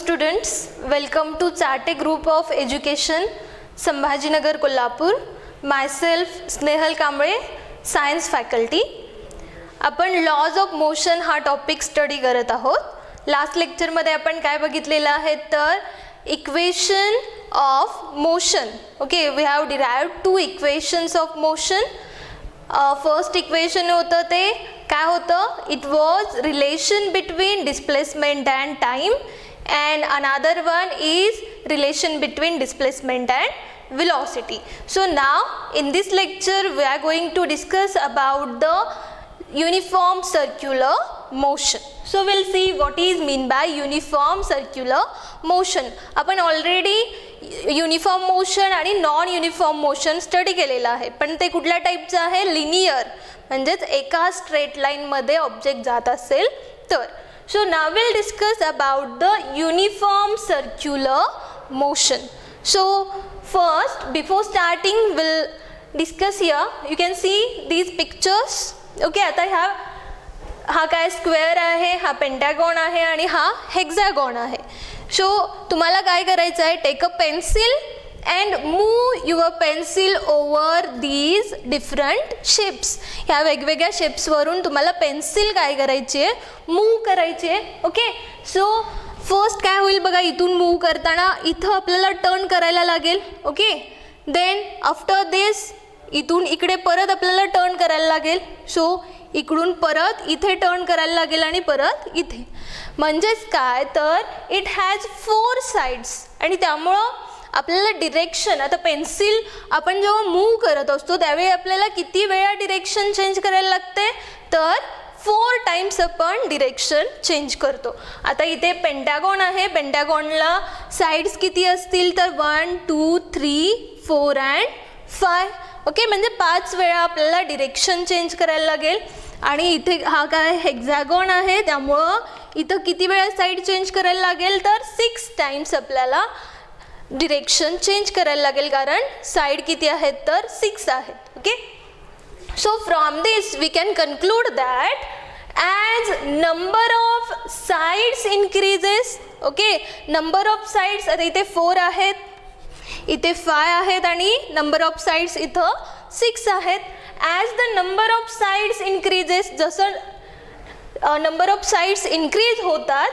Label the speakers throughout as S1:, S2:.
S1: students, welcome to Chate Group of Education, Sambhajinagar, Kolhapur. Myself Snehal Kamble, Science Faculty. आपण laws of motion हा topic study करत आहोत. Last लेक्चरमध्ये आपण काय बघितलेलं आहे तर equation of motion. Okay, we have derived two equations of motion. First equation होतं ते काय होतं, it was relation between displacement and time, and another one is relation between displacement and velocity. So now in this lecture we are going to discuss about the uniform circular motion. So we'll see what is mean by uniform circular motion. आपण already uniform motion आणि non uniform motion study केलेला आहे, पण ते कुठल्या टाईपचं आहे, linear, म्हणजेच एका स्ट्रेट लाईन मध्ये ऑब्जेक्ट जात असेल तर. So now we'll discuss about the uniform circular motion. So first, before starting, we'll discuss here. You can see these pictures. Okay, आता हा काय स्क्वेअर आहे, हा पेंटागॉन आहे आणि हा हेक्सागॉन आहे. सो तुम्हाला काय करायचं आहे, take a pencil and move your pencil over these different shapes. ह्या वेगवेगळ्या शेप्स वरून तुम्हाला पेन्सिल काय करायची आहे, मूव करायची आहे. ओके, सो फर्स्ट काय होईल बघा, इथून मूव करताना इथं आपल्याला टर्न करायला लागेल. ओके, देन आफ्टर दिस इथून इकडे परत आपल्याला टर्न करायला लागेल. सो इकडून परत इथे टर्न करायला लागेल आणि परत इथे. म्हणजेच काय तर इट हॅज 4 साइड्स आणि त्यामुळं आपल्याला डिरेक्शन, आता पेन्सिल आपण जेव्हा मूव करत असतो त्यावेळी आपल्याला किती वेळा डिरेक्शन चेंज करायला लागते तर 4 टाइम्स आपण डिरेक्शन चेंज करतो. आता इथे पेंटागॉन आहे, पेंटागॉनला साइड्स किती असतील तर 1 2 3 4 and 5. ओके, म्हणजे 5 वेळा आपल्याला डिरेक्शन चेंज करायला लागेल. आणि इथे हा काय हेक्सागॉन आहे, त्यामुळं इथं किती वेळा साइड चेंज करायला लागेल तर 6 टाइम्स आपल्याला डिरेक्शन चेंज करायला लागेल, कारण साइड किती आहेत तर 6 आहेत. Okay, so from this we can conclude that as number of sides increases. Okay, number of sides आता इथे 4 आहेत, इथे 5 आहेत आणि नंबर ऑफ साइड्स इथं 6 आहेत. As the number of sides increases, जसं नंबर ऑफ साइड्स इन्क्रीज होतात,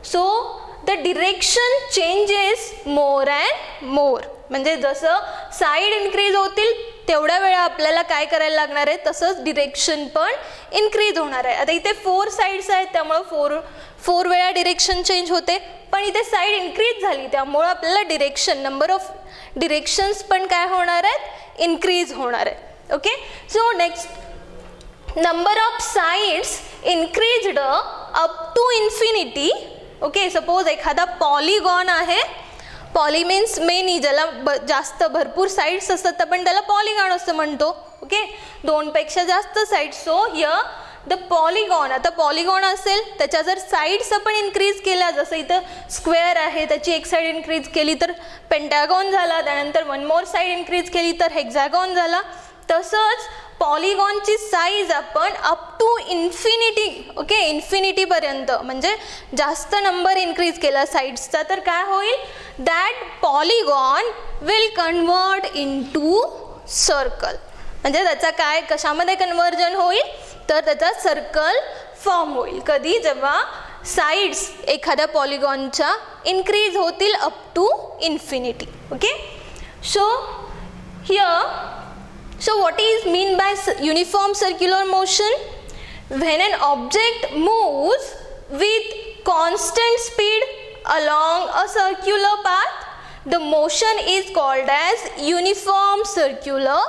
S1: so the direction changes more and more. म्हणजे जसं साईड इन्क्रीज होतील तेवढ्या वेळा आपल्याला काय करायला लागणार आहे, तसंच डिरेक्शन पण इन्क्रीज होणार आहे. आता इथे 4 साइड्स आहेत त्यामुळं 4 वेळा डिरेक्शन चेंज होते, पण इथे साईड इन्क्रीज झाली त्यामुळं आपल्याला डिरेक्शन, नंबर ऑफ डिरेक्शन्स पण काय होणार आहेत, इन्क्रीज होणार आहे. Okay, so next, number of sides increased up to infinity. Okay, suppose एखादा पॉलीगॉन आहे, पॉली मीन्स मेनी, ज्याला जास्त भरपूर साइड्स असतात आपण त्याला पॉलीगॉन असं म्हणतो. ओके, 2 पेक्षा जास्त sides. So here the polygon, आता पॉलीगॉन असेल त्याच्या जर साइड्स आपण इन्क्रीज केल्या, जसं इथं स्क्वेअर आहे त्याची एक साइड इन्क्रीज केली तर पेंटागॉन झाला, त्यानंतर 1 मोर साइड इन्क्रीज केली तर हेक्सागॉन झाला. तसंच पॉलीगॉनची साईज आपण अप टू इन्फिनिटी, ओके, इन्फिनिटीपर्यंत, म्हणजे जास्त नंबर इन्क्रीज केला साईड्सचा तर काय होईल, that polygon will convert into circle. म्हणजे त्याचा काय कशामध्ये कन्वर्जन होईल तर त्याचा सर्कल फॉर्म होईल. कधी, जेव्हा साईड्स एखाद्या पॉलीगॉनच्या इन्क्रीज होतील up to infinity. Okay, so here, so what is mean by uniform circular motion? When an object moves with constant speed along a circular path, the motion is called as uniform circular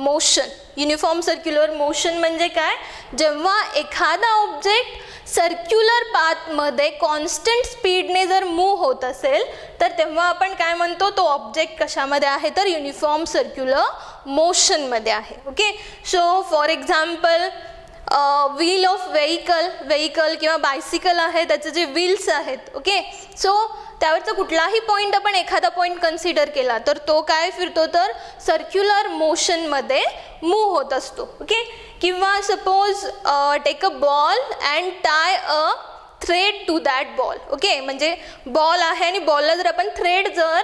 S1: motion. Uniform circular motion म्हणजे काय, जेव्हा एखादा object circular पाथमध्ये constant स्पीडने जर move होत असेल तर तेव्हा आपण काय म्हणतो, तो ऑब्जेक्ट कशामध्ये आहे तर युनिफॉर्म सर्क्युलर मोशनमध्ये आहे. Okay, so for example wheel of vehicle किंवा बायसिकल आहे, त्याचे जे व्हील्स आहेत. ओके, सो त्यावरचा कुठलाही पॉईंट आपण एखादा पॉईंट कन्सिडर केला तर तो काय फिरतो तर सर्क्युलर मोशनमध्ये मूव होत असतो. ओके, किंवा suppose take a ball and tie a thread to that ball. Okay, म्हणजे बॉल आहे आणि बॉलला जर आपण थ्रेड जर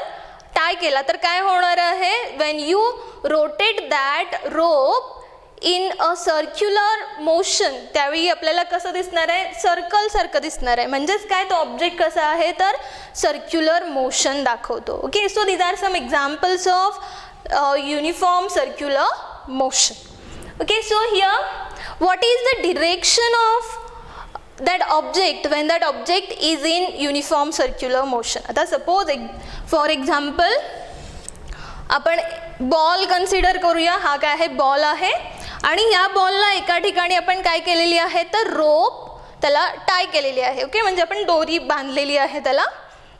S1: टाय केला तर काय होणार आहे, Wien you rotate that rope in a circular motion, त्यावेळी आपल्याला कसं दिसणार आहे, सर्कल सारखं दिसणार आहे. म्हणजेच काय, तो ऑब्जेक्ट कसा आहे तर सर्क्युलर मोशन दाखवतो. Okay, so these are some examples of uniform circular motion. Okay, so here what is the direction of that object when that object is in uniform circular motion. आता suppose for example आपण ball consider करूया. हा काय आहे, ball आहे आणि या बॉलला एका ठिकाणी आपण काय केलेली आहे तर रोप त्याला टाय केलेली आहे. ओके, म्हणजे आपण दोरी बांधलेली आहे त्याला.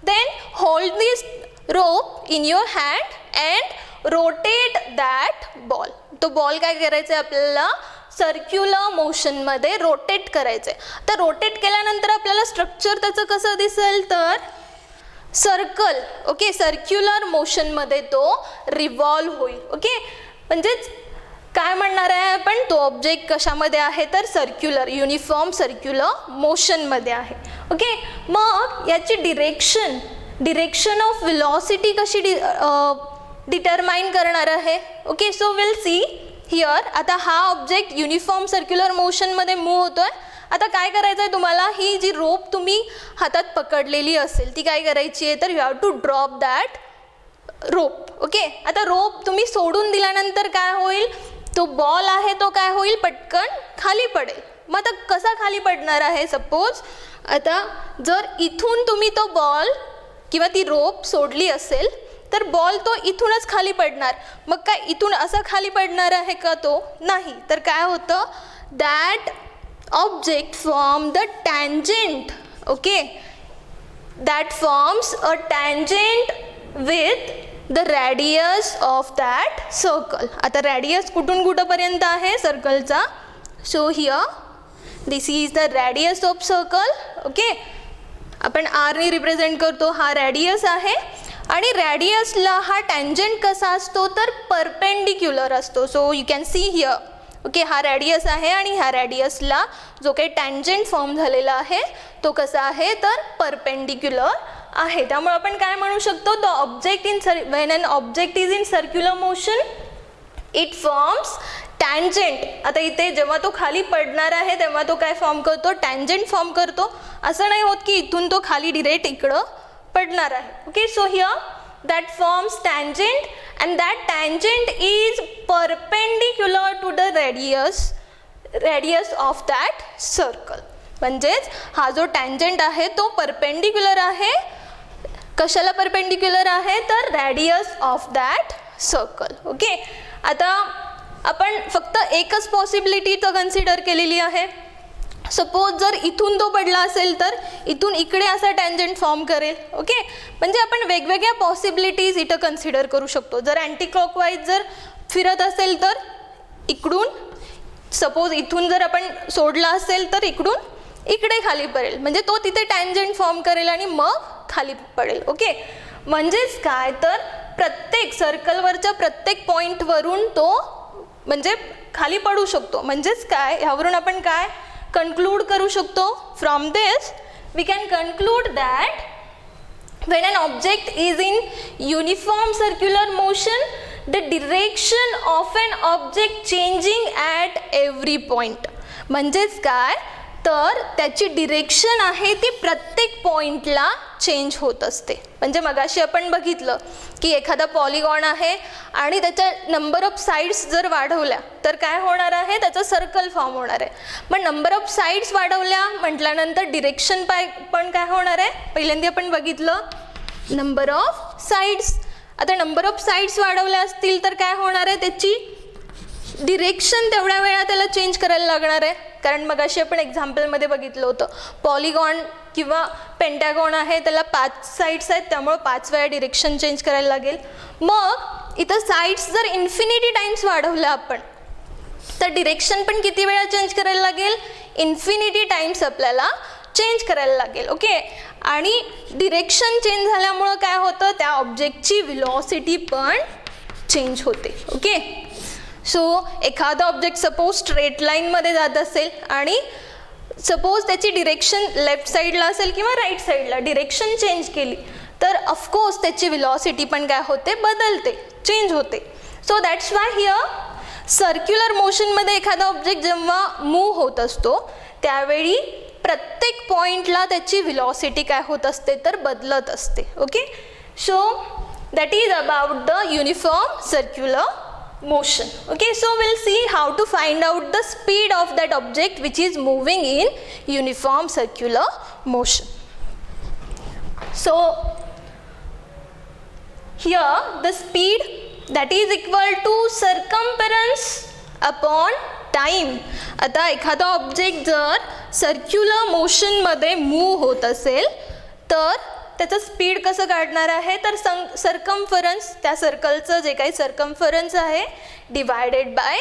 S1: Then hold this rope in your hand and rotate that ball. तो बॉल काय करायचा आहे आपल्याला, सर्क्युलर मोशनमध्ये रोटेट करायचं आहे. तर रोटेट केल्यानंतर आपल्याला स्ट्रक्चर त्याचं कसं दिसेल तर सर्कल. ओके, सर्क्युलर मोशनमध्ये तो रिव्हॉल्व होईल. ओके, म्हणजेच काय म्हणणार आहे आपण, तो ऑब्जेक्ट कशामध्ये आहे तर सर्क्युलर, युनिफॉर्म सर्क्युलर मोशनमध्ये आहे. ओके, मग याची डिरेक्शन ऑफ व्हेलॉसिटी कशी डिटरमाइन करणार आहे. Okay, so will see here. आता हा ऑब्जेक्ट युनिफॉर्म सर्क्युलर मोशनमध्ये मूव्ह होतोय. आता काय करायचं आहे तुम्हाला, ही जी रोप तुम्ही हातात पकडलेली असेल ती काय करायची आहे तर you have to drop that rope. Okay, आता रोप तुम्ही सोडून दिल्यानंतर काय होईल, तो बॉल आहे तो काय होईल, पटकन खाली पडेल. मग आता कसा खाली पडणार आहे, सपोज आता जर इथून तुम्ही तो बॉल किंवा ती रोप सोडली असेल तर बॉल तो इथूनच खाली पडणार. मग काय इथून असं खाली पडणार आहे का, तो नाही. तर काय होतं, that object form the tangent. Okay, that forms a tangent with the radius of that circle. आता रॅडियस कुठून कुठंपर्यंत आहे सर्कलचा, so here this is the radius of circle. Okay, आपण आरने रिप्रेझेंट करतो, हा रॅडियस आहे आणि रॅडियसला हा टँजंट कसा असतो तर परपेंडिक्युलर असतो. So you can see here. Okay, हा रॅडियस आहे आणि ह्या रॅडियसला जो काही टँजंट फॉर्म झालेला आहे तो कसा आहे तर परपेंडिक्युलर आहे. त्यामुळे आपण काय म्हणू शकतो, the object when an object is in circular motion it forms tangent. आता इथे जेव्हा तो खाली पडणार आहे तेव्हा तो काय फॉर्म करतो, टँजंट फॉर्म करतो. असं नाही होत की इथून तो खाली डिरेक्ट इकडं पडणार आहे. Okay, so here that forms tangent and that tangent is perpendicular to the radius of that circle. म्हणजेच हा जो टँजंट आहे तो परपेंडिक्युलर आहे. कशाला परपेंडिक्युलर आहे तर radius of that circle. Okay, आता आपण फक्त एकच पॉसिबिलिटी तर कन्सिडर केलेली आहे. सपोज जर इथून तो पडला असेल तर इथून इकडे असा टँजंट फॉर्म करेल. ओके, म्हणजे आपण वेगवेगळ्या पॉसिबिलिटीज इथं कन्सिडर करू शकतो. जर अँटी क्लॉकवाईज जर फिरत असेल तर इकडून, सपोज इथून जर आपण सोडला असेल तर इकडून इकडे खाली पडेल. म्हणजे तो तिथे टँजंट फॉर्म करेल आणि मग खाली पडेल. ओके, म्हणजेच काय तर प्रत्येक सर्कलवरच्या प्रत्येक पॉईंटवरून तो म्हणजे खाली पडू शकतो. म्हणजेच काय, ह्यावरून आपण काय conclude करू शकतो, from this we can conclude that when an object is in uniform circular motion the direction of an object changing at every point. म्हणजेच काय तर त्याची डिरेक्शन आहे ती प्रत्येक पॉइंटला चेंज होत असते. म्हणजे मगाशी आपण बघितलं की एखादा पॉलिगॉन आहे आणि त्याच्या नंबर ऑफ साईड्स जर वाढवल्या तर काय होणार आहे, त्याचं सर्कल फॉर्म होणार आहे. मग नंबर ऑफ साईड्स वाढवल्या म्हटल्यानंतर डिरेक्शन पण काय होणार आहे, पहिल्यांदा आपण बघितलं नंबर ऑफ साईड्स. आता नंबर ऑफ साईड्स वाढवल्या असतील तर काय होणार आहे, त्याची डिरेक्शन तेवढ्या वेळा त्याला चेंज करायला लागणार आहे. कारण मगाशी आपण एक्झाम्पलमध्ये बघितलं होतं पॉलिगॉन किंवा पेंटॅगॉन आहे त्याला 5 साईड्स आहेत त्यामुळे 5 वेळा डिरेक्शन चेंज करायला लागेल. मग इथं साईड्स जर इन्फिनिटी टाइम्स वाढवलं आपण तर डिरेक्शन पण किती वेळा चेंज करायला लागेल, इन्फिनिटी टाइम्स आपल्याला चेंज करायला लागेल. ओके, आणि डिरेक्शन चेंज झाल्यामुळं काय होतं, त्या ऑब्जेक्टची व्हेलॉसिटी पण चेंज होते. ओके, सो एखादा ऑब्जेक्ट सपोज स्ट्रेट लाईनमध्ये जात असेल आणि सपोज त्याची डिरेक्शन लेफ्ट साईडला असेल किंवा राईट साईडला, डिरेक्शन चेंज केली तर ऑफकोर्स त्याची व्हेलॉसिटी पण काय होते, बदलते, चेंज होते. So that's why here circular मोशनमध्ये एखादा ऑब्जेक्ट जेव्हा मूव्ह होत असतो त्यावेळी प्रत्येक पॉईंटला त्याची व्हेलॉसिटी काय होत असते तर बदलत असते. Okay, so that is about the uniform circular motion. Okay, so we'll see how to find out the speed of that object which is moving in uniform circular motion. So here the speed that is equal to circumference upon time. आता एखादा object जर circular motion मध्ये move होत असेल तर त्याचं speed कसं काढणार आहे तर सर्कम्फरन्स, त्या सर्कलचं जे काही सर्कम्फरन्स आहे डिवायडेड बाय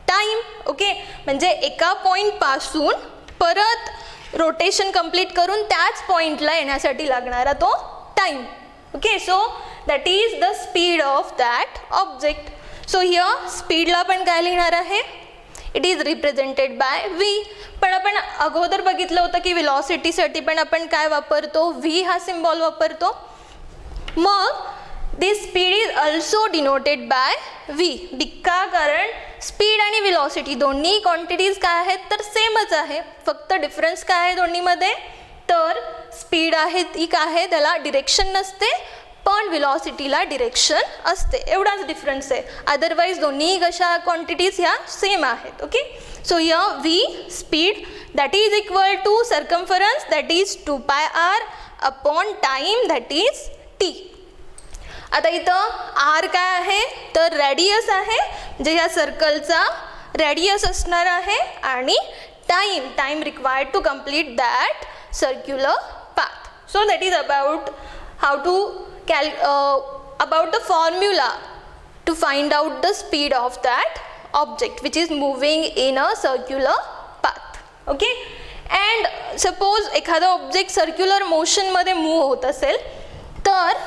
S1: टाईम. ओके, म्हणजे एका पॉईंटपासून परत रोटेशन कंप्लीट करून त्याच पॉईंटला येण्यासाठी लागणारा तो time. Okay, so that is the speed of that object. So here स्पीडला पण काय लिहिणार आहे, it is represented by V. पण आपण अगोदर बघितलं होतं की व्हेलॉसिटीसाठी पण आपण काय वापरतो, व्ही हा सिम्बॉल वापरतो. मग this speed is also denoted by V. का, कारण स्पीड आणि व्हेलॉसिटी दोन्ही क्वांटिटीज काय आहेत तर सेमच आहे, फक्त डिफरन्स काय आहे दोन्हीमध्ये तर स्पीड आहे ती काय आहे त्याला डिरेक्शन नसते पण व्हेलॉसिटीला डिरेक्शन असते, एवढाच डिफरन्स आहे. अदरवाईज दोन्ही कशा क्वांटिटीज ह्या सेम आहेत. Okay, so here V speed that is equal to circumference that is 2πr upon time that is T. आता इथं आर काय आहे तर रेडियस आहे, जे ह्या सर्कलचा रेडियस असणार आहे आणि time required to complete that circular path. So that is about how to about the formula to find out the speed of that object which is moving in a circular path. Okay, and suppose एखादा object circular motion मध्ये move होत असेल तर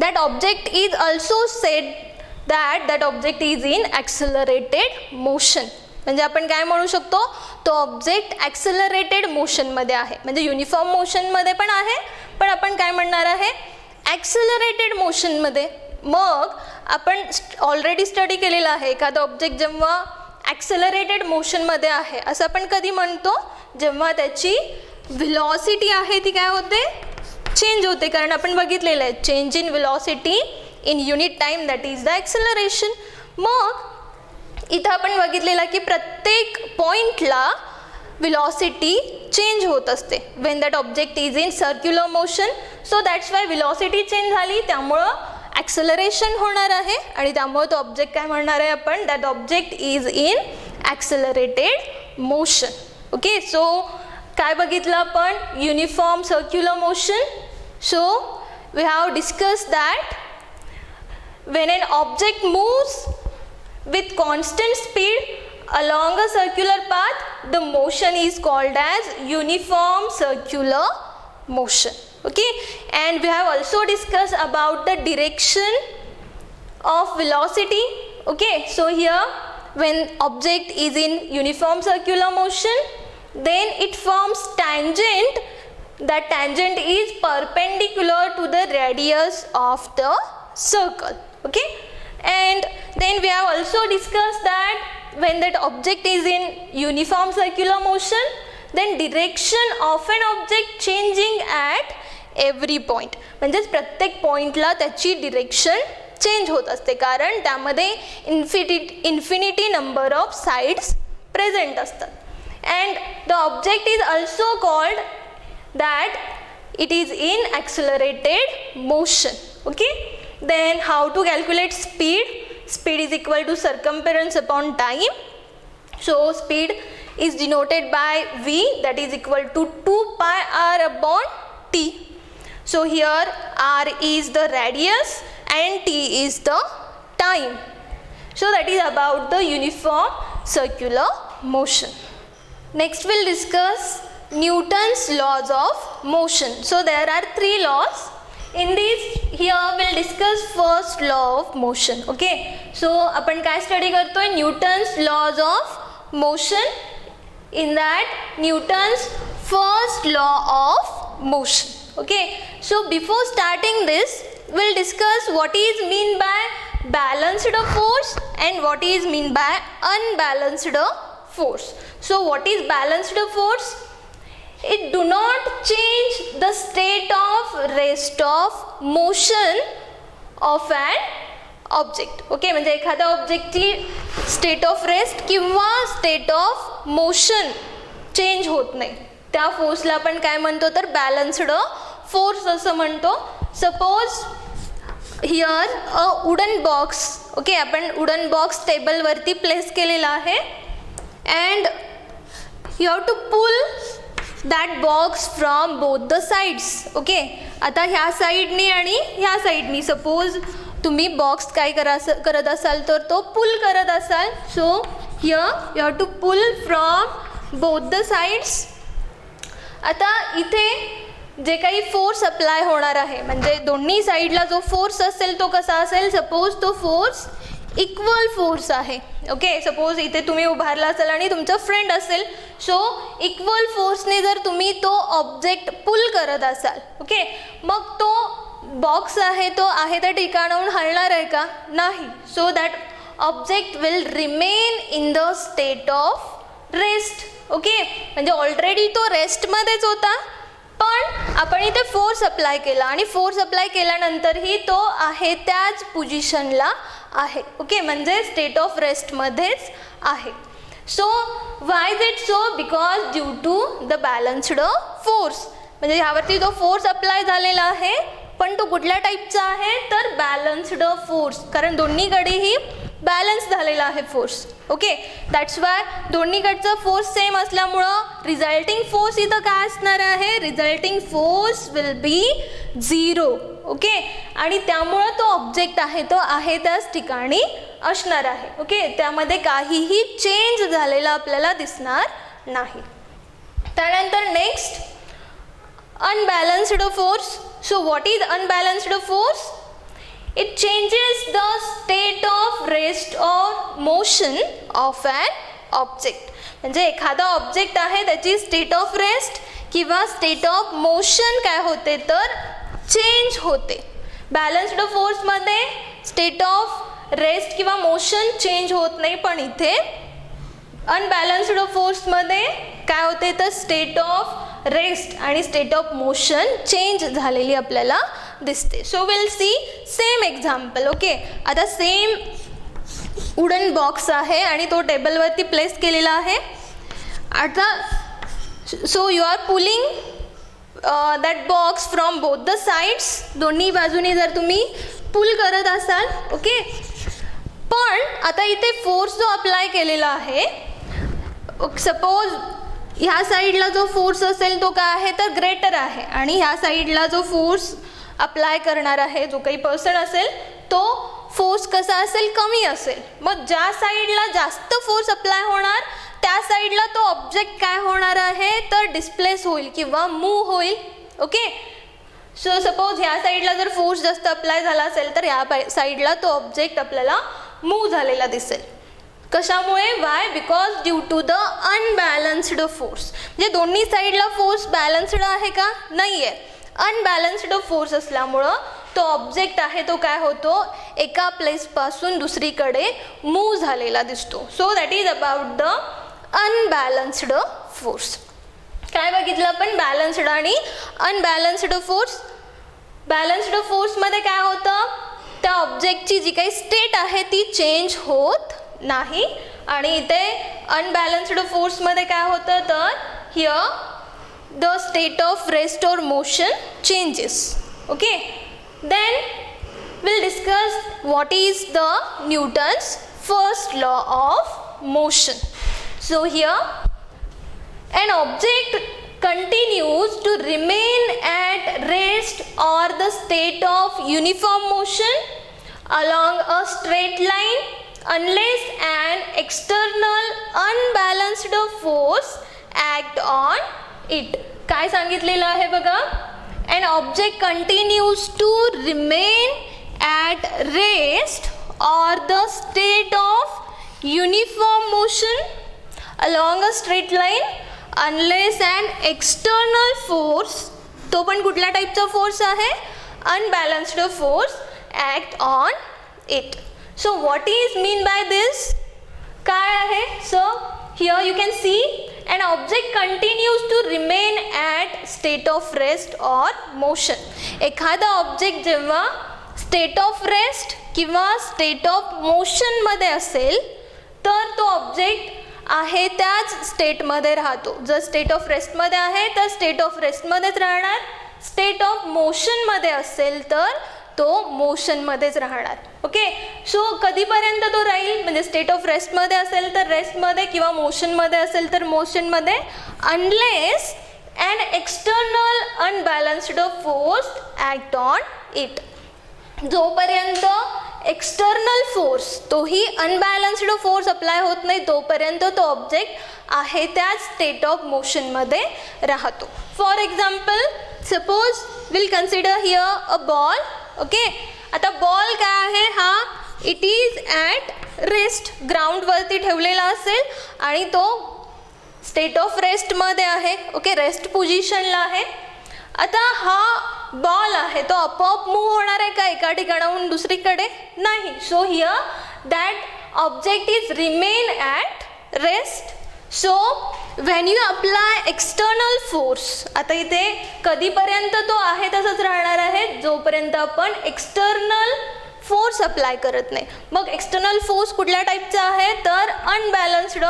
S1: that object is also said that that object is in accelerated motion. म्हणजे आपण काय म्हणू शकतो, तो ऑब्जेक्ट ॲक्सेलरेटेड मोशनमध्ये आहे, म्हणजे युनिफॉर्म मोशनमध्ये पण आहे पण आपण काय म्हणणार आहे ॲक्सेलरेटेड मोशनमध्ये. मग आपण ऑलरेडी स्टडी केलेला आहे एखादा ऑब्जेक्ट जेव्हा ॲक्सेलरेटेड मोशनमध्ये आहे असं आपण कधी म्हणतो, जेव्हा त्याची व्हेलॉसिटी आहे ती काय होते, चेंज होते. कारण आपण बघितलेलं आहे change in velocity in unit time that is the acceleration. मग इथं आपण बघितलेलं की प्रत्येक पॉईंटला velocity चेंज होत असते when that object is in circular motion. So that's why velocity change झाली त्यामुळं acceleration होणार आहे आणि त्यामुळे तो ऑब्जेक्ट काय म्हणणार आहे आपण, that object is in accelerated motion. Okay, so काय बघितलं आपण, uniform circular motion. So we have discuss that when an object moves with constant speed along a circular path, the motion is called as uniform circular motion. Okay, and we have also discussed about the direction of velocity. Okay, so here when object is in uniform circular motion, then it forms tangent. That tangent is perpendicular to the radius of the circle. Okay, and then we have also discussed that when that object is in uniform circular motion, then direction of an object changing at every point. म्हणजेच प्रत्येक पॉइंटला त्याची direction change होत असते कारण त्यामध्ये infinity number of sides present असतात. And the object is also called that it is in accelerated motion. Okay, then how to calculate speed? Speed is equal to circumference upon time. So speed is denoted by v, that is equal to 2πr upon t. So here r is the radius and t is the time. So that is about the uniform circular motion. Next we'll discuss Newton's laws of motion. So there are 3 laws. In this here we'll discuss first law of motion. Okay, so आपण काय study करतोय, Newton's laws of motion. in that Newton's first law of motion. Okay, so before starting this, we'll discuss what is mean by balanced force and what is mean by unbalanced force. So what is balanced force? It do not change the state of rest of motion of an object. Okay, म्हणजे एखाद्या ऑब्जेक्टची state of rest किंवा state of motion change होत नाही, त्या फोर्सला आपण काय म्हणतो तर बॅलन्स्ड फोर्स असं म्हणतो. Suppose here a wooden box. Okay, आपण वुडन बॉक्स टेबलवरती प्लेस केलेला आहे and you have to pull that box from both the sides. Okay, आता ह्या साईडनी आणि ह्या साईडनी सपोज तुम्ही बॉक्स काय करत असाल तर तो पुल करत असाल. So here you have to pull from both the sides. आता इथे जे काही फोर्स अप्लाय होणार आहे म्हणजे दोन्ही साईडला जो फोर्स असेल तो कसा असेल, सपोज तो फोर्स इक्वल फोर्स आहे. ओके, सपोज इथे तुम्ही उभारला असाल आणि तुमचा फ्रेंड असेल, सो इक्वल फोर्सने जर तुम्ही तो ऑब्जेक्ट पुल करत असाल, ओके, मग तो बॉक्स आहे तो आहे त्या ठिकाणाहून हलणार आहे का? नाही. So that object will remain in the state of rest. Okay, म्हणजे ऑलरेडी तो रेस्टमध्येच होता, पण आपण इथे फोर्स अप्लाय केला आणि फोर्स अप्लाय केल्यानंतरही तो आहे त्याच पोझिशनला आहे. ओके, म्हणजे स्टेट ऑफ रेस्टमध्येच आहे. So why is it so? Because due to the balanced force. म्हणजे ह्यावरती जो फोर्स अप्लाय झालेला आहे पण तो कुठल्या टाईपचा आहे तर बॅलन्स्ड फोर्स, कारण दोन्हीकडेही बॅलन्स झालेला आहे फोर्स. ओके, दॅट्स वाय दोन्हीकडचा फोर्स सेम असल्यामुळं रिझल्टिंग फोर्स इथं काय असणार आहे? Resulting force will be 0. Okay, आणि त्यामुळं तो ऑब्जेक्ट आहे तो आहे त्याच ठिकाणी असणार आहे. ओके, त्यामध्ये काहीही चेंज झालेला आपल्याला दिसणार नाही. त्यानंतर next unbalanced force. So what is unbalanced force? It changes the state of rest or motion of an object. म्हणजे एखादा ऑब्जेक्ट आहे त्याची स्टेट ऑफ रेस्ट किंवा स्टेट ऑफ मोशन काय होते तर चेंज होते. बॅलन्स्ड फोर्समध्ये स्टेट ऑफ रेस्ट किंवा मोशन चेंज होत नाही, पण इथे अनबॅलन्स्ड फोर्समध्ये काय होते तर स्टेट ऑफ रेस्ट आणि स्टेट ऑफ मोशन चेंज झालेली आपल्याला दिसते. So will see same example. Okay, आता सेम वुडन बॉक्स आहे आणि तो टेबलवरती प्लेस केलेला आहे. आता so you are pulling that box from both the sides. दोन्ही बाजूनी जर तुम्ही पुल करत असाल, ओके, पण आता इथे फोर्स जो अप्लाय केलेला आहे, सपोज ह्या साईडला जो फोर्स असेल तो काय आहे तर ग्रेटर आहे आणि ह्या साईडला जो फोर्स अप्लाय करणार आहे जो काही पर्सन असेल तो फोर्स कसा असेल कमी असेल. मग ज्या साईडला जास्त फोर्स अप्लाय होणार त्या साईडला तो ऑब्जेक्ट काय होणार आहे तर डिस्प्लेस होईल किंवा मूव्ह होईल. ओके, सो सपोज ह्या साईडला जर फोर्स जास्त अप्लाय झाला असेल तर ह्या साईडला तो ऑब्जेक्ट आपल्याला मूव्ह झालेला दिसेल. कशामुळे? Why? Because due to the unbalanced force. म्हणजे दोन्ही साईडला फोर्स बॅलन्स्ड आहे का? नाही आहे. अनबॅलन्स्ड फोर्स असल्यामुळं तो ऑब्जेक्ट आहे तो काय होतो एका प्लेसपासून दुसरीकडे मूव्ह झालेला दिसतो. So that is about the unbalanced force. काय बघितलं आपण? बॅलन्स्ड आणि अनबॅलन्स्ड फोर्स. बॅलन्स्ड फोर्समध्ये काय होतं त्या ऑब्जेक्टची जी काही स्टेट आहे ती चेंज होत नाही आणि इथे अनबॅलन्स्ड फोर्समध्ये काय होतं तर here the state of rest or motion changes. Okay, then will discuss what is the Newton's first law of motion. So here an object continues to remain at rest or the state of uniform motion along a straight line unless an external unbalanced force act on it. काय सांगितलेलं आहे बघा? An object continues to remain at rest or the state of uniform motion along a straight line unless and external force, तो पण कुठल्या टाईपचा force आहे, unbalanced force act on it. So what is mean by this, काय आहे. So here you can see an object continues to remain at state of rest or motion. एखादा object जेव्हा state of rest किंवा state of मोशनमध्ये असेल तर तो object आहे त्याच स्टेटमध्ये राहतो. जर स्टेट ऑफ रेस्टमध्ये आहे तर स्टेट ऑफ रेस्टमध्येच राहणार, स्टेट ऑफ मोशनमध्ये असेल तर तो मोशनमध्येच राहणार. ओके, सो कधीपर्यंत तो राहील, म्हणजे स्टेट ऑफ रेस्टमध्ये असेल तर रेस्टमध्ये किंवा मोशनमध्ये असेल तर मोशनमध्ये, unless and external unbalanced force act on it. जोपर्यंत एक्सटर्नल फोर्स, तोही अनबॅलन्स्ड फोर्स अप्लाय होत नाही, तोपर्यंत तो ऑब्जेक्ट आहे त्याच स्टेट ऑफ मोशनमध्ये राहतो. For example, suppose will consider here a ball. Okay, आता बॉल काय आहे, हा इट इज ॲट रेस्ट, ग्राउंडवरती ठेवलेला असेल आणि तो स्टेट ऑफ रेस्टमध्ये आहे. ओके, रेस्ट पोझिशनला आहे. आता हा बॉल आहे तो आपोआप मूव्ह होणार आहे का एका ठिकाणाहून दुसरीकडे, नाही. So here that object is remain at rest. So when you apply external force, आता इथे कधीपर्यंत तो आहे तसंच राहणार आहे जोपर्यंत आपण एक्सटर्नल फोर्स अप्लाय करत नाही. मग एक्सटर्नल फोर्स कुठल्या टाईपचा आहे तर अनबॅलन्स्ड.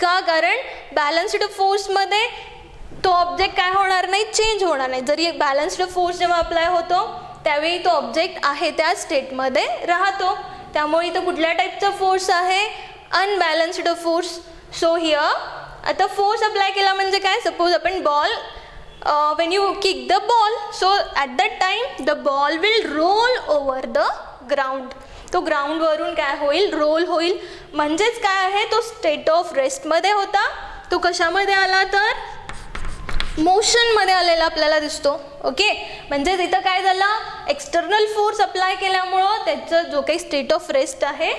S1: का, कारण बॅलन्स्ड फोर्समध्ये तो ऑब्जेक्ट काय होणार नाही, चेंज होणार नाही. जरी एक बॅलन्स्ड फोर्स जेव्हा अप्लाय होतो त्यावेळी तो ऑब्जेक्ट आहे त्या स्टेटमध्ये राहतो. त्यामुळे इथं कुठल्या टाईपचा फोर्स आहे, अनबॅलन्स्ड फोर्स. सो हिअर आता फोर्स अप्लाय केला म्हणजे काय, सपोज आपण ball, Wien you kick the ball, so at that time the ball will roll over the ground. तो ग्राउंडवरून काय होईल, रोल होईल. म्हणजेच काय आहे, तो स्टेट ऑफ रेस्टमध्ये होता, तो कशामध्ये आला तर मोशनमध्ये आलेला आपल्याला दिसतो. ओके, म्हणजेच इथं काय झालं, एक्सटर्नल फोर्स अप्लाय केल्यामुळं त्याचं जो काही स्टेट ऑफ रेस्ट आहे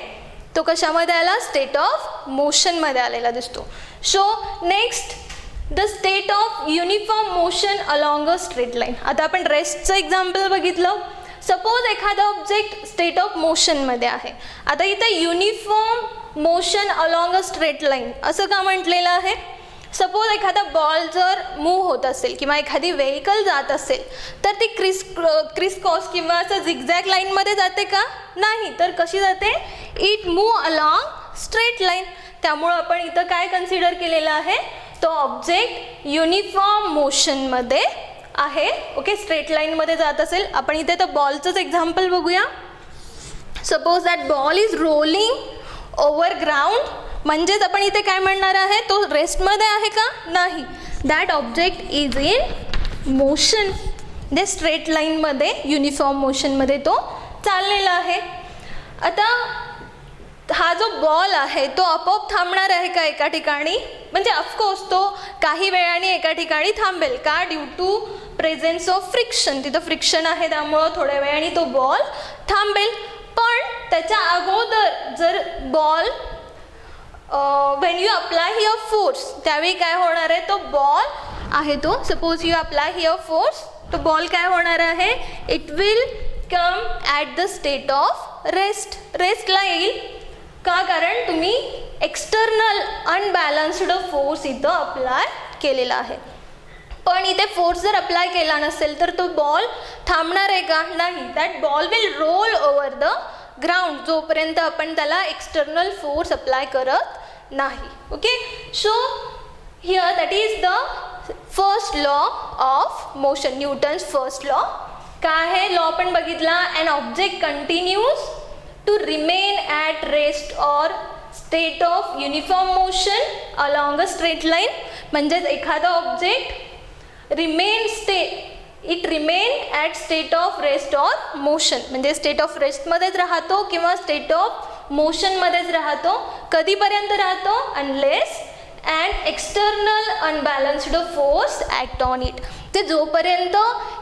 S1: तो कशामध्ये आला, स्टेट ऑफ मोशनमध्ये आलेला दिसतो. So next, the state of uniform motion along a straight line. आता आपण रेस्टचं एक्झाम्पल बघितलं. सपोज एखादा ऑब्जेक्ट स्टेट ऑफ मोशनमध्ये आहे. आता इथं uniform motion along a straight line असं का म्हटलेलं आहे, सपोज एखादा बॉल जर मूव्ह होत असेल किंवा एखादी व्हेकल जात असेल तर ती क्रिसक्रॉस किंवा असं झिगझॅग लाईनमध्ये जाते का, नाही. तर कशी जाते, it move along straight line. त्यामुळं आपण इथं काय कन्सिडर केलेलं आहे, तो ऑब्जेक्ट युनिफॉर्म मोशनमध्ये आहे. ओके, स्ट्रेट लाईनमध्ये जात असेल. आपण इथे तर बॉलचंच एक्झाम्पल बघूया. Suppose that ball is rolling over ground, म्हणजेच आपण इथे काय म्हणणार आहे, तो रेस्टमध्ये आहे का, नाही. That object is in motion, म्हणजे स्ट्रेट लाईनमध्ये युनिफॉर्म मोशनमध्ये तो चाललेला आहे. आता हा जो बॉल आहे तो आपोआप थांबणार आहे का एका ठिकाणी, म्हणजे ऑफकोर्स तो काही वेळाने एका ठिकाणी थांबेल. का, due to presence of friction, तिथं फ्रिक्शन आहे त्यामुळं थोड्या वेळाने तो बॉल थांबेल. पण त्याच्या अगोदर जर ball when you apply here force, त्यावेळी काय होणार आहे, तो बॉल आहे तो, suppose you apply here force, तो बॉल काय होणार आहे, it will come at the state of rest, रेस्टला येईल. का, कारण तुम्ही एक्सटर्नल अनबॅलन्स्ड फोर्स इथं अप्लाय केलेला आहे. पण इथे फोर्स जर अप्लाय केला नसेल तर तो बॉल थांबणार आहे का, नाही. That ball will roll over the ground, जोपर्यंत आपण त्याला एक्सटर्नल फोर्स अप्लाय करत नाही. Okay, so here that is the first law of motion, Newton's first law. काय आहे लॉ आपण बघितला, an object continues to remain at rest or state of uniform motion along a straight line. म्हणजेच एखादा object it remain at state of rest or motion, म्हणजे state of रेस्टमध्येच राहतो किंवा स्टेट ऑफ मोशनमध्येच राहतो. कधीपर्यंत राहतो, unless and external unbalanced force act on it. ते जोपर्यंत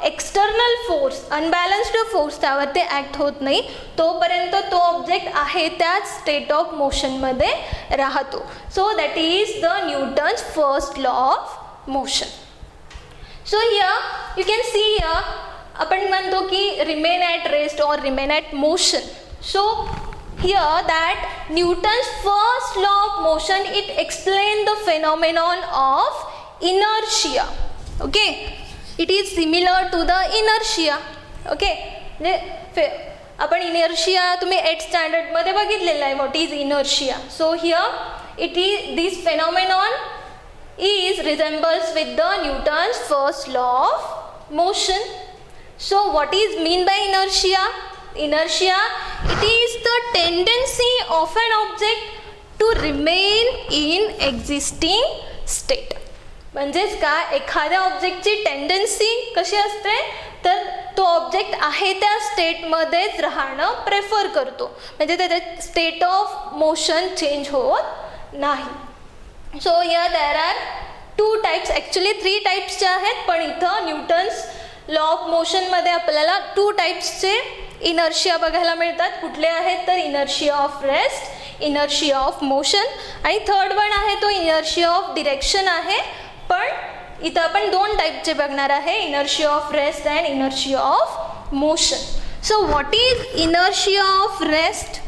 S1: एक्सटर्नल फोर्स, अनबॅलन्स्ड फोर्स त्यावरती ॲक्ट होत नाही तोपर्यंत तो ऑब्जेक्ट आहे त्याच स्टेट ऑफ मोशनमध्ये राहतो. So that is the Newton's first law of motion. So here you can see here आपण म्हणतो की remain at rest or remain at motion. So here that Newton's first law of motion, it explains the phenomenon of inertia. Okay, it is similar to the inertia. Okay, आपण inertia तुम्ही 8th standard मध्ये बघितलेलं आहे. what is inertia? So here it is, this phenomenon is resembles with the Newton's first law of motion. So what is mean by inertia? Inertia, it is the tendency of an object to remain in existing state. म्हणजेच काय, एखाद्या ऑब्जेक्टची tendency कशी असते तर तो object आहे त्या स्टेटमध्येच राहणं प्रेफर करतो, म्हणजे त्याचे स्टेट ऑफ मोशन चेंज होत नाही. So here there are 2 types, actually 3 टाइप्सचे आहेत, पण इथं न्यूटन्स लॉ ऑफ मोशनमध्ये आपल्याला 2 टाइप्सचे इनर्शिया बघायला मिळतात. कुठले आहेत तर inertia of rest, inertia of motion, आणि थर्ड वन आहे तो इनर्शिया ऑफ डिरेक्शन आहे. पण इथं आपण 2 टाइपचे बघणार आहे, inertia of rest and inertia of motion. So what is inertia of rest?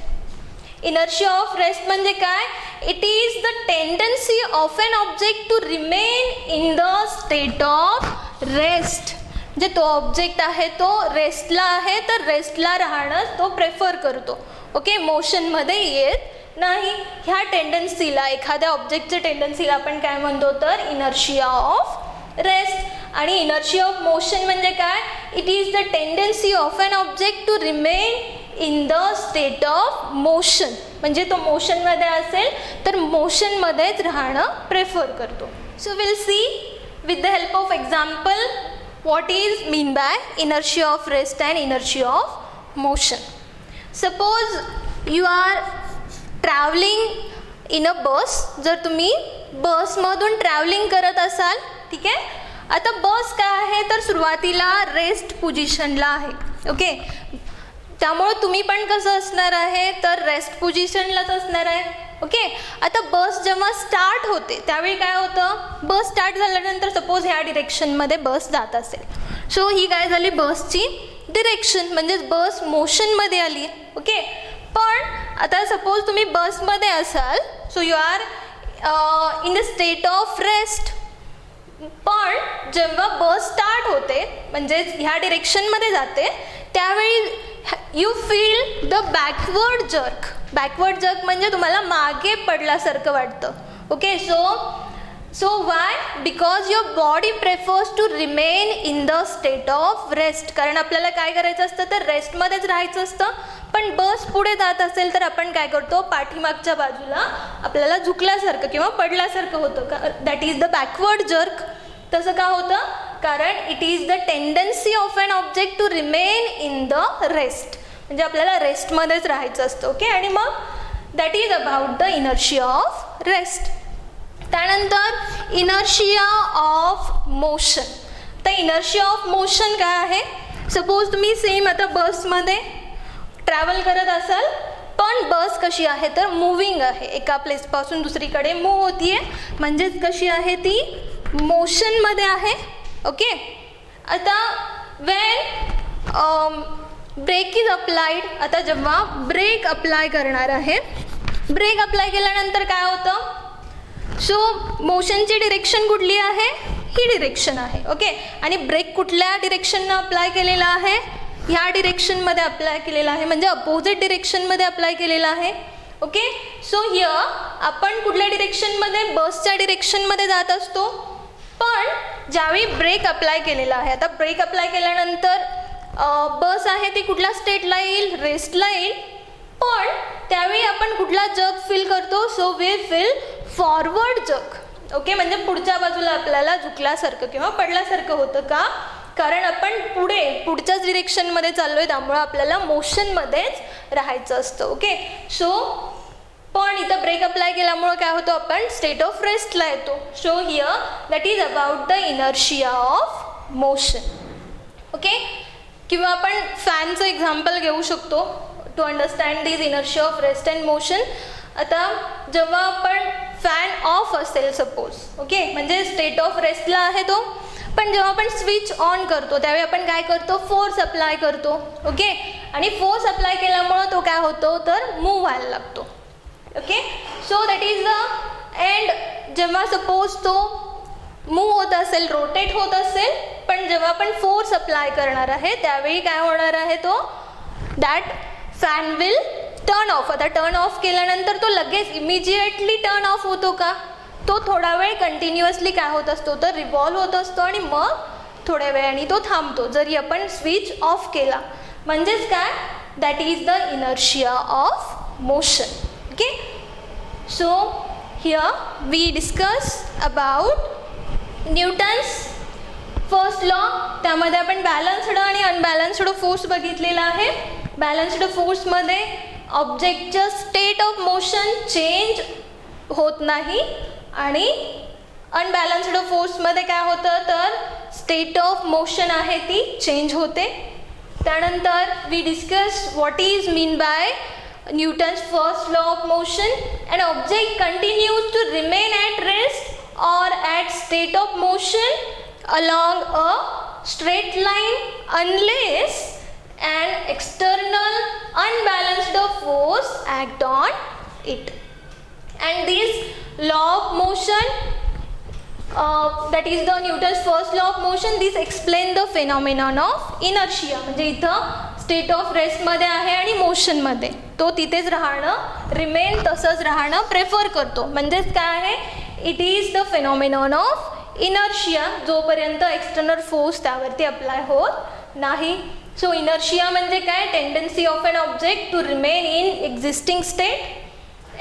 S1: Inertia of rest म्हणजे काय? It is the tendency of an object to remain in the state of rest. म्हणजे तो ऑब्जेक्ट आहे तो रेस्टला आहे तर रेस्टला राहणं तो प्रेफर करतो. ओके, मोशनमध्ये येत नाही. ह्या टेंडन्सीला, एखाद्या ऑब्जेक्टच्या टेंडन्सीला आपण काय म्हणतो तर इनर्शिया ऑफ रेस्ट. आणि इनर्शिया ऑफ मोशन म्हणजे काय? It is the tendency of an object to remain in the state of motion. म्हणजे तो मोशनमध्ये असेल तर मोशनमध्येच राहणं प्रेफर करतो. So will see with the help of example what is mean by inertia of rest and inertia of motion. Suppose you are traveling in a bus. जर तुम्ही बसमधून ट्रॅव्हलिंग करत असाल, ठीक आहे. आता बस काय आहे तर सुरुवातीला रेस्ट पोझिशनला आहे. ओके, त्यामुळे तुम्ही पण कसं असणार आहे तर रेस्ट पोझिशनलाच असणार आहे. ओके, आता बस जेव्हा स्टार्ट होते त्यावेळी काय होतं, बस स्टार्ट झाल्यानंतर सपोज ह्या डिरेक्शनमध्ये बस जात असेल, सो ही काय झाली बसची डिरेक्शन, म्हणजेच बस मोशनमध्ये आली. ओके, पण आता सपोज तुम्ही बसमध्ये असाल, so you are in the state of rest. पण जेव्हा बस स्टार्ट होते म्हणजेच ह्या डिरेक्शनमध्ये जाते त्यावेळी you feel the backward jerk. Backward jerk म्हणजे तुम्हाला मागे पडल्यासारखं वाटतं. Okay, so why? Because your body prefers to remain in the state of rest. कारण आपल्याला काय करायचं असतं तर रेस्टमध्येच राहायचं असतं. पण बस पुढे जात असेल तर आपण काय करतो, पाठीमागच्या बाजूला आपल्याला झुकल्यासारखं किंवा पडल्यासारखं होतं. That is the backward jerk. तसं का होतं? कारण it is the tendency of an object to remain in the rest. म्हणजे आपल्याला रेस्टमध्येच राहायचं असतं. ओके, आणि मग that is about the inertia of rest. त्यानंतर इनर्शिया ऑफ मोशन. तर इनर्शिया ऑफ मोशन काय आहे? सपोज तुम्ही सेम आता बसमध्ये ट्रॅव्हल करत असाल, पण बस कशी आहे तर मूविंग आहे, एका प्लेसपासून दुसरीकडे मूव्ह होतीये, म्हणजेच कशी आहे ती मोशनमध्ये आहे. ओके, आता वेन ब्रेक इज अप्लाइड, आता जेव्हा ब्रेक अप्लाय करणार आहे, ब्रेक अप्लाय केल्यानंतर काय होतं, सो मोशनची डिरेक्शन कुठली आहे? ही डिरेक्शन आहे. ओके, आणि ब्रेक कुठल्या डिरेक्शननं अप्लाय केलेला आहे? ह्या डिरेक्शनमध्ये अप्लाय केलेला आहे, म्हणजे अपोजिट डिरेक्शनमध्ये अप्लाय केलेला आहे. ओके, सो हियर आपण कुठल्या डिरेक्शनमध्ये? बसच्या डिरेक्शनमध्ये जात असतो. पण ज्यावेळी ब्रेक अप्लाय केलेला आहे, आता ब्रेक अप्लाय केल्यानंतर बस आहे ती कुठल्या स्टेटला येईल? रेस्टला येईल. पण त्यावेळी आपण कुठला जग फील करतो? सो वी फील फॉरवर्ड जग. ओके, म्हणजे पुढच्या बाजूला आपल्याला झुकल्यासारखं किंवा पडल्यासारखं होतं. का? कारण आपण पुढच्याच डिरेक्शनमध्ये चाललो आहे, त्यामुळं आपल्याला मोशनमध्येच राहायचं असतं. ओके, सो पण इथं ब्रेक अप्लाय केल्यामुळं काय होतं, आपण स्टेट ऑफ रेस्टला येतो. So here that is about the inertia of motion. Okay, किंवा आपण फॅनचं एक्झाम्पल घेऊ शकतो to understand this inertia of rest and motion. आता जेव्हा आपण फॅन ऑफ असेल सपोज, ओके, म्हणजे स्टेट ऑफ रेस्टला आहे तो, पण जेव्हा आपण स्विच ऑन करतो त्यावेळी आपण काय करतो, फोर्स अप्लाय करतो. ओके, आणि फोर्स अप्लाय केल्यामुळं तो काय होतो तर मूव व्हायला लागतो. Okay, so that is the end. जेव्हा सपोज तो मूव होत असेल, रोटेट होत असेल, पण जेव्हा आपण फोर्स अप्लाय करणार आहे त्यावेळी काय होणार आहे, तो that fan will turn off. आता टर्न ऑफ केल्यानंतर तो लगेच इमिजिएटली टर्न ऑफ होतो का, तो थोडा वेळ कंटिन्युअसली काय होत असतो तर रिव्हॉल्व होत असतो आणि मग थोड्या वेळाने तो थांबतो जरी आपण स्विच ऑफ केला. म्हणजेच काय, that is the inertia of motion. Okay, so here we discuss about Newton's first law. त्यामध्ये आपण बॅलन्स्ड आणि अनबॅलन्स्ड फोर्स बघितलेला आहे. बॅलन्स्ड फोर्समध्ये ऑब्जेक्टचं स्टेट ऑफ मोशन चेंज होत नाही आणि अनबॅलन्स्ड फोर्समध्ये काय होतं तर स्टेट ऑफ मोशन आहे ती चेंज होते. त्यानंतर we discuss what is mean by Newton's first law of motion. An object continues to remain at rest or at state of motion along a straight line unless an external unbalanced force act on it. And this law of motion, that is the Newton's first law of motion, this explain the phenomenon of inertia. म्हणजे इथं state of रेस्टमध्ये आहे आणि मोशनमध्ये तो तिथेच राहणं, remain तसंच राहणं prefer करतो. म्हणजेच काय आहे, it is the phenomenon of inertia जोपर्यंत एक्सटर्नल फोर्स त्यावरती अप्लाय होत नाही. सो इनर्शिया म्हणजे काय, tendency of an object to remain in existing state.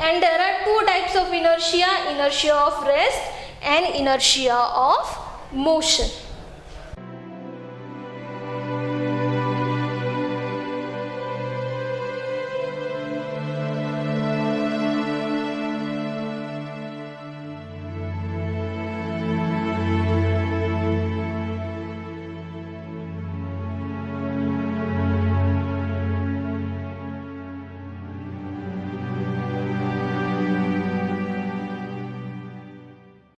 S1: And there are two types of inertia, inertia of rest and inertia of motion.